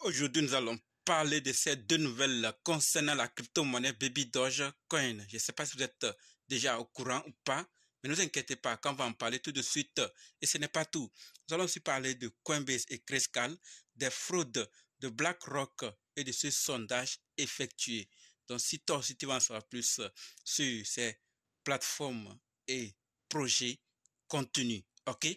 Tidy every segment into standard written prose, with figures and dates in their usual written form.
Aujourd'hui, nous allons parler de ces deux nouvelles concernant la crypto-monnaie Baby Dogecoin. Je ne sais pas si vous êtes déjà au courant ou pas, mais ne vous inquiétez pas, quand on va en parler tout de suite. Et ce n'est pas tout. Nous allons aussi parler de Coinbase et Grayscale, des fraudes de BlackRock et de ce sondage effectué. Donc, si toi aussi tu veux en savoir plus sur ces plateformes et projets contenus, ok?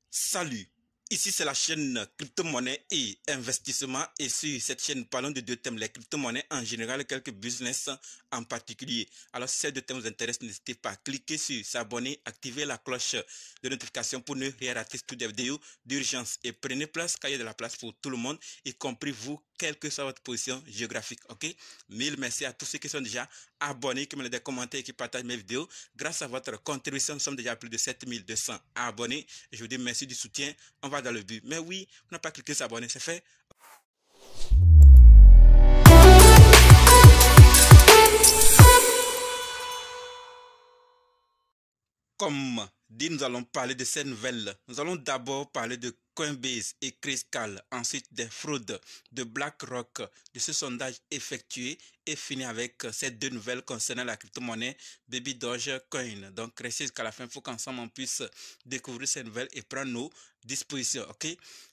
Salut, ici c'est la chaîne crypto-monnaie et investissement et sur cette chaîne nous parlons de deux thèmes, les crypto-monnaies en général et quelques business en particulier. Alors si ces deux thèmes vous intéressent, n'hésitez pas à cliquer sur s'abonner, activer la cloche de notification pour ne rien rater toutes les vidéos d'urgence et prenez place car il y a de la place pour tout le monde, y compris vous, quelle que soit votre position géographique, ok? Mille merci à tous ceux qui sont déjà abonnés, qui me laissent des commentaires et qui partagent mes vidéos. Grâce à votre contribution, nous sommes déjà à plus de 7200 abonnés. Je vous dis merci du soutien. On va dans le but. Mais oui, on n'a pas cliqué sur s'abonner, c'est fait. Comme dit, nous allons parler de ces nouvelles. Nous allons d'abord parler de Coinbase et Grayscale, ensuite des fraudes de BlackRock, de ce sondage effectué et finir avec ces deux nouvelles concernant la crypto-monnaie Baby Dogecoin. Donc restez jusqu'à la fin, il faut qu'ensemble on puisse découvrir ces nouvelles et prendre nos dispositions, ok?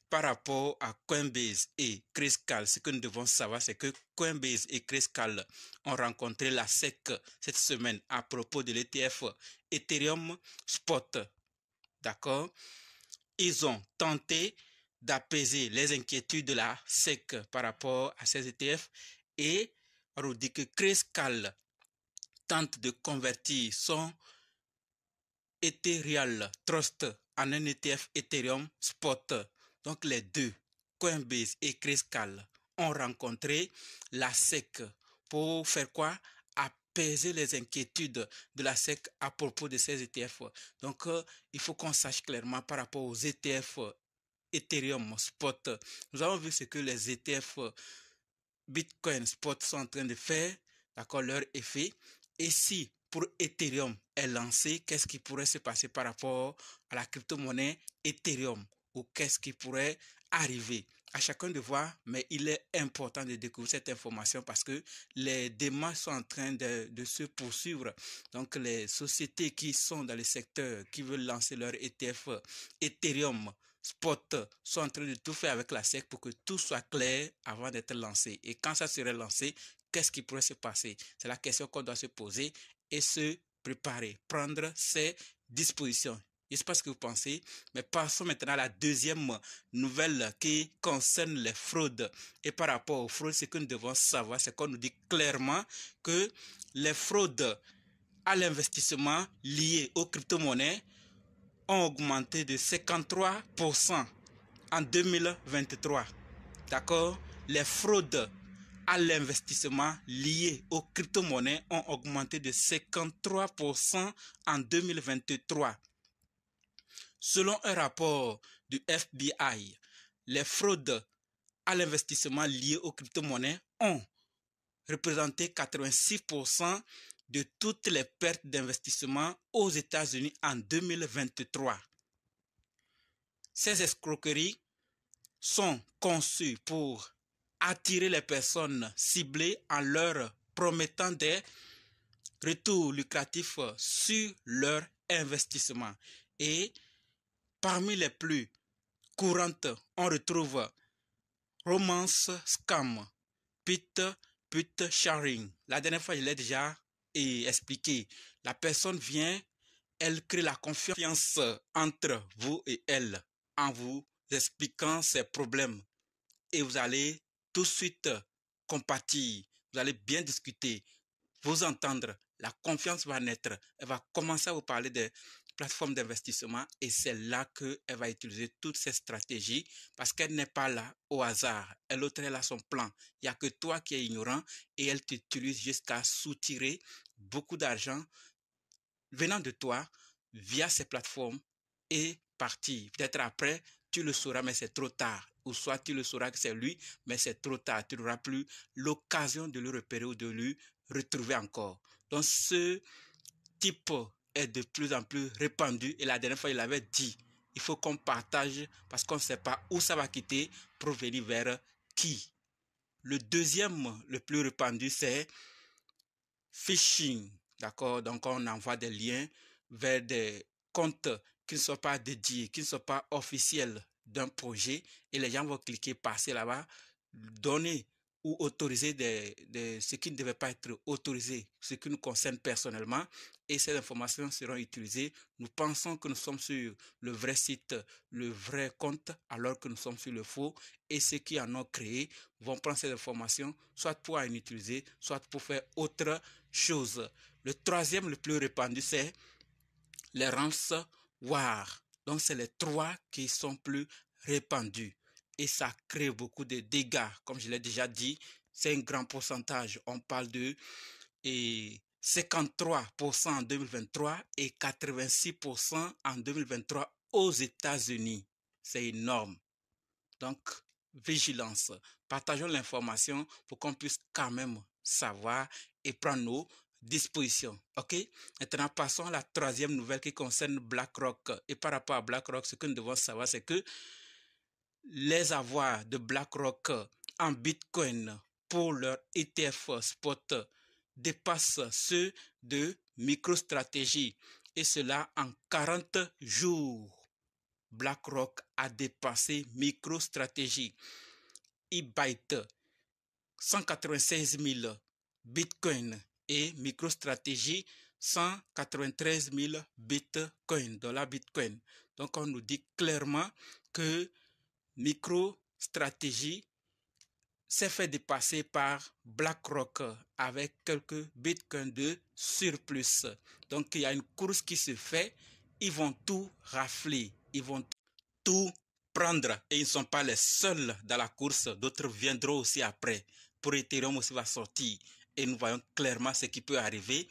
Par rapport à Coinbase et Grayscale, ce que nous devons savoir, c'est que Coinbase et Grayscale ont rencontré la SEC cette semaine à propos de l'ETF Ethereum Spot. D'accord? Ils ont tenté d'apaiser les inquiétudes de la SEC par rapport à ces ETF et on dit que Grayscale tente de convertir son Ethereal Trust en un ETF Ethereum Spot. Donc les deux, Coinbase et Grayscale, ont rencontré la SEC pour faire quoi? Apaiser les inquiétudes de la SEC à propos de ces ETF. Donc il faut qu'on sache clairement par rapport aux ETF Ethereum Spot. Nous avons vu ce que les ETF Bitcoin Spot sont en train de faire, d'accord, leur effet. Et si pour Ethereum est lancé, qu'est-ce qui pourrait se passer par rapport à la crypto-monnaie Ethereum ou qu'est-ce qui pourrait arriver? À chacun de voir, mais il est important de découvrir cette information parce que les démarches sont en train de se poursuivre. Donc les sociétés qui sont dans le secteur, qui veulent lancer leur ETF Ethereum Spot sont en train de tout faire avec la SEC pour que tout soit clair avant d'être lancé. Et quand ça serait lancé, qu'est-ce qui pourrait se passer? C'est la question qu'on doit se poser et se préparer, prendre ses dispositions. Je ne sais pas ce que vous pensez, mais passons maintenant à la deuxième nouvelle qui concerne les fraudes. Et par rapport aux fraudes, ce que nous devons savoir, c'est qu'on nous dit clairement que les fraudes à l'investissement liées aux crypto-monnaies ont augmenté de 53% en 2023. D'accord? Les fraudes à l'investissement liées aux crypto-monnaies ont augmenté de 53% en 2023. Selon un rapport du FBI, les fraudes à l'investissement liées aux crypto-monnaies ont représenté 86% de toutes les pertes d'investissement aux États-Unis en 2023. Ces escroqueries sont conçues pour attirer les personnes ciblées en leur promettant des retours lucratifs sur leur investissement. Et parmi les plus courantes, on retrouve romance scam, put sharing. La dernière fois, je l'ai déjà expliqué. La personne vient, elle crée la confiance entre vous et elle en vous expliquant ses problèmes. Et vous allez tout de suite compatir. Vous allez bien discuter, vous entendre. La confiance va naître. Elle va commencer à vous parler des plateformes d'investissement et c'est là qu'elle va utiliser toutes ces stratégies parce qu'elle n'est pas là au hasard. L'autre, elle a son plan. Il n'y a que toi qui es ignorant et elle t'utilise jusqu'à soutirer beaucoup d'argent venant de toi via ces plateformes et partir. Peut-être après, tu le sauras, mais c'est trop tard. Ou soit tu le sauras que c'est lui, mais c'est trop tard. Tu n'auras plus l'occasion de le repérer ou de le retrouver encore. Donc, ce type est de plus en plus répandu. Et la dernière fois, il avait dit, il faut qu'on partage parce qu'on ne sait pas où ça va quitter pour venir vers qui. Le deuxième, le plus répandu, c'est phishing. D'accord? Donc, on envoie des liens vers des comptes qui ne sont pas dédiés, qui ne sont pas officiels d'un projet et les gens vont cliquer, passer là-bas, donner ou autoriser ce qui ne devait pas être autorisé, ce qui nous concerne personnellement, et ces informations seront utilisées. Nous pensons que nous sommes sur le vrai site, le vrai compte, alors que nous sommes sur le faux, et ceux qui en ont créé vont prendre ces informations, soit pour en utiliser, soit pour faire autre chose. Le troisième, le plus répandu, c'est les ransomware. Donc, c'est les trois qui sont plus répandus. Et ça crée beaucoup de dégâts. Comme je l'ai déjà dit, c'est un grand pourcentage. On parle de 53% en 2023 et 86% en 2023 aux États-Unis. C'est énorme. Donc, vigilance. Partageons l'information pour qu'on puisse quand même savoir et prendre nos dispositions. OK? Maintenant, passons à la troisième nouvelle qui concerne BlackRock. Et par rapport à BlackRock, ce que nous devons savoir, c'est que les avoirs de BlackRock en Bitcoin pour leur ETF spot dépassent ceux de MicroStrategy. Et cela en 40 jours. BlackRock a dépassé MicroStrategy. eByte 196 000 Bitcoin et MicroStrategy 193 000 Bitcoin, dollars Bitcoin. Donc on nous dit clairement que MicroStrategy s'est fait dépasser par BlackRock avec quelques Bitcoins de surplus. Donc il y a une course qui se fait, ils vont tout rafler, ils vont tout prendre et ils ne sont pas les seuls dans la course, d'autres viendront aussi après. Pour Ethereum aussi va sortir et nous voyons clairement ce qui peut arriver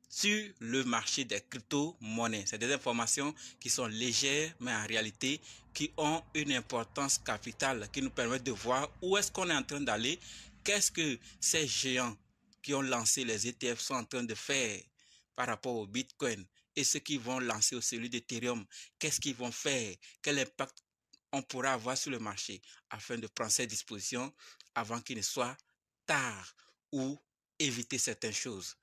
sur le marché des crypto-monnaies. C'est des informations qui sont légères mais en réalité qui ont une importance capitale qui nous permettent de voir où est-ce qu'on est en train d'aller, qu'est-ce que ces géants qui ont lancé les ETF sont en train de faire par rapport au Bitcoin et ceux qui vont lancer au celui d'Ethereum, qu'est-ce qu'ils vont faire, quel impact on pourra avoir sur le marché afin de prendre ces dispositions avant qu'il ne soit tard ou éviter certaines choses.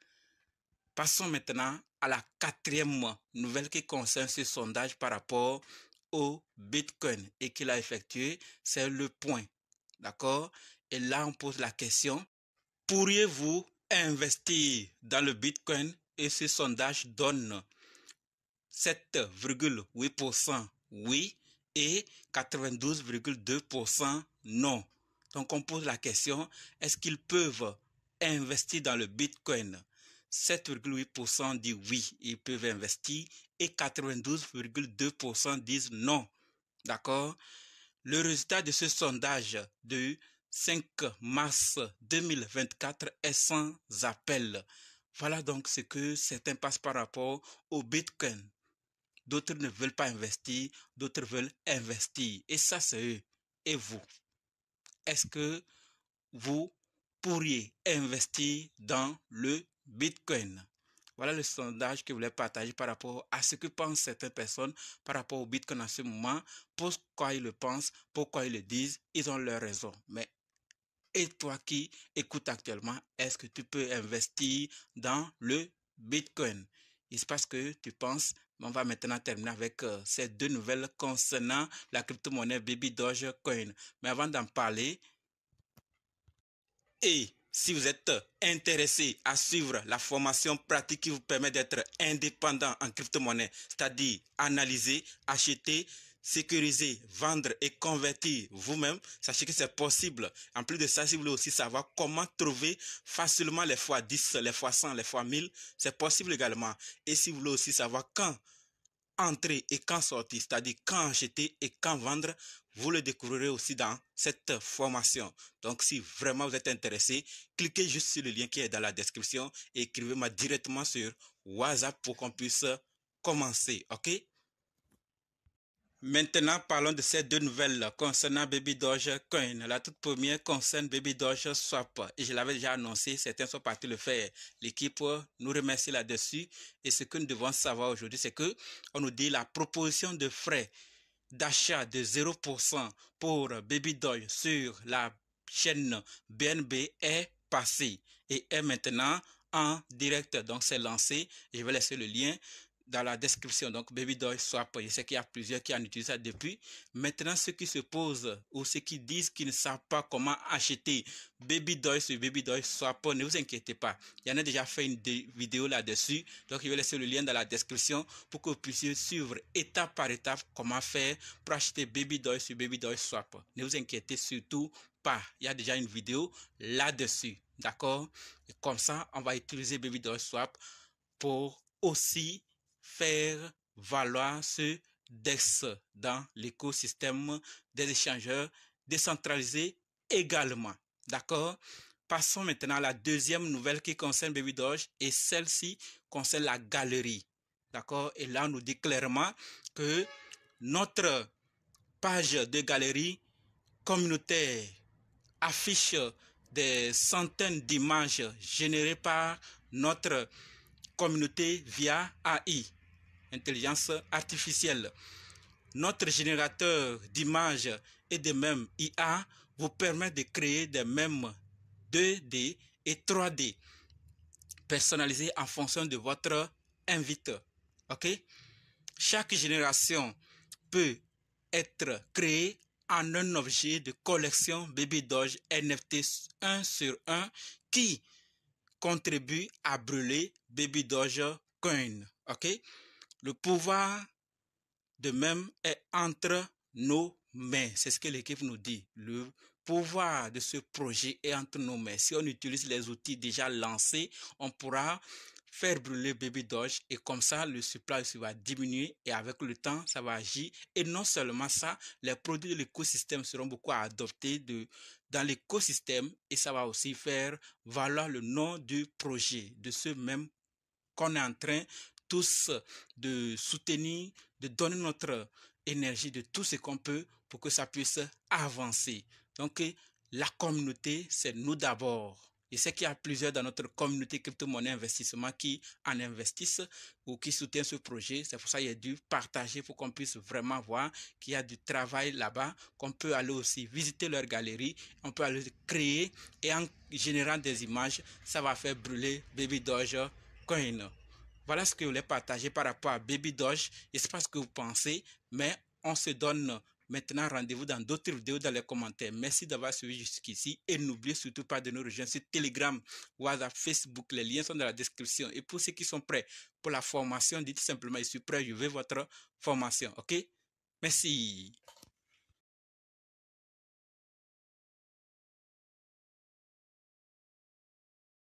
Passons maintenant à la quatrième nouvelle qui concerne ce sondage par rapport au Bitcoin et qu'il a effectué, c'est le point. D'accord? Et là, on pose la question, pourriez-vous investir dans le Bitcoin? Et ce sondage donne 7,8% oui et 92,2% non. Donc on pose la question, est-ce qu'ils peuvent investir dans le Bitcoin? 7,8% disent oui, ils peuvent investir et 92,2% disent non. D'accord? Le résultat de ce sondage de 5 mars 2024 est sans appel. Voilà donc ce que certains passent par rapport au Bitcoin. D'autres ne veulent pas investir, d'autres veulent investir. Et ça, c'est eux. Et vous? Est-ce que vous pourriez investir dans le Bitcoin? Voilà le sondage que je voulais partager par rapport à ce que pensent certaines personnes par rapport au Bitcoin en ce moment. Pourquoi ils le pensent, pourquoi ils le disent, ils ont leur raison. Mais et toi qui écoutes actuellement, est-ce que tu peux investir dans le Bitcoin? Il se passe que tu penses, mais on va maintenant terminer avec ces deux nouvelles concernant la crypto-monnaie Baby Dogecoin. Mais avant d'en parler, et si vous êtes intéressé à suivre la formation pratique qui vous permet d'être indépendant en crypto-monnaie, c'est-à-dire analyser, acheter, sécuriser, vendre et convertir vous-même, sachez que c'est possible. En plus de ça, si vous voulez aussi savoir comment trouver facilement les fois 10, les fois 100, les fois 1000, c'est possible également. Et si vous voulez aussi savoir quand entrer et quand sortir, c'est-à-dire quand acheter et quand vendre, vous le découvrirez aussi dans cette formation. Donc, si vraiment vous êtes intéressé, cliquez juste sur le lien qui est dans la description et écrivez-moi directement sur WhatsApp pour qu'on puisse commencer, ok? Maintenant, parlons de ces deux nouvelles concernant Baby Dogecoin. La toute première concerne Baby Doge Swap. Et je l'avais déjà annoncé, certains sont partis le faire. L'équipe nous remercie là-dessus. Et ce que nous devons savoir aujourd'hui, c'est que on nous dit la proposition de frais d'achat de 0% pour Baby Doll sur la chaîne BNB est passé et est maintenant en direct. Donc, c'est lancé. Je vais laisser le lien dans la description. Donc, Baby Doll Swap, je sais qu'il y a plusieurs qui en utilisent ça depuis. Maintenant, ceux qui se posent ou ceux qui disent qu'ils ne savent pas comment acheter Baby Doll sur Baby Doll Swap, ne vous inquiétez pas. Il y en a déjà fait une vidéo là-dessus. Donc, je vais laisser le lien dans la description pour que vous puissiez suivre étape par étape comment faire pour acheter Baby Doll sur Baby Doll Swap. Ne vous inquiétez surtout pas. Il y a déjà une vidéo là-dessus. D'accord? Et comme ça, on va utiliser Baby Doll Swap pour aussi faire valoir ce DEX dans l'écosystème des échangeurs décentralisés également. D'accord? Passons maintenant à la deuxième nouvelle qui concerne Baby Doge et celle-ci concerne la galerie. D'accord? Et là, on nous dit clairement que notre page de galerie communautaire affiche des centaines d'images générées par notre communauté via AI, intelligence artificielle. Notre générateur d'images et de mèmes IA vous permet de créer des mèmes 2D et 3D personnalisés en fonction de votre invité. Ok? Chaque génération peut être créée en un objet de collection Baby Doge NFT 1 sur 1 qui contribue à brûler Baby Doge Coin. Ok? Le pouvoir de même est entre nos mains. C'est ce que l'équipe nous dit. Le pouvoir de ce projet est entre nos mains. Si on utilise les outils déjà lancés, on pourra faire brûler Baby Doge et comme ça le supply va diminuer et avec le temps ça va agir et non seulement ça, les produits de l'écosystème seront beaucoup adoptés dans l'écosystème et ça va aussi faire valoir le nom du projet de ce même qu'on est en train tous de soutenir, de donner notre énergie de tout ce qu'on peut pour que ça puisse avancer. Donc la communauté, c'est nous d'abord. Je sais qu'il y a plusieurs dans notre communauté crypto-monnaie investissement qui en investissent ou qui soutiennent ce projet. C'est pour ça qu'il y a dû partager pour qu'on puisse vraiment voir qu'il y a du travail là-bas, qu'on peut aller aussi visiter leur galerie, on peut aller créer et en générant des images, ça va faire brûler Baby Doge Coin. Voilà ce que je voulais partager par rapport à Baby Doge. Je ne sais pas ce que vous pensez, mais on se donne maintenant rendez-vous dans d'autres vidéos dans les commentaires. Merci d'avoir suivi jusqu'ici et n'oubliez surtout pas de nous rejoindre sur Telegram, WhatsApp, Facebook. Les liens sont dans la description. Et pour ceux qui sont prêts pour la formation, dites simplement je suis prêt, je veux votre formation. Ok? Merci.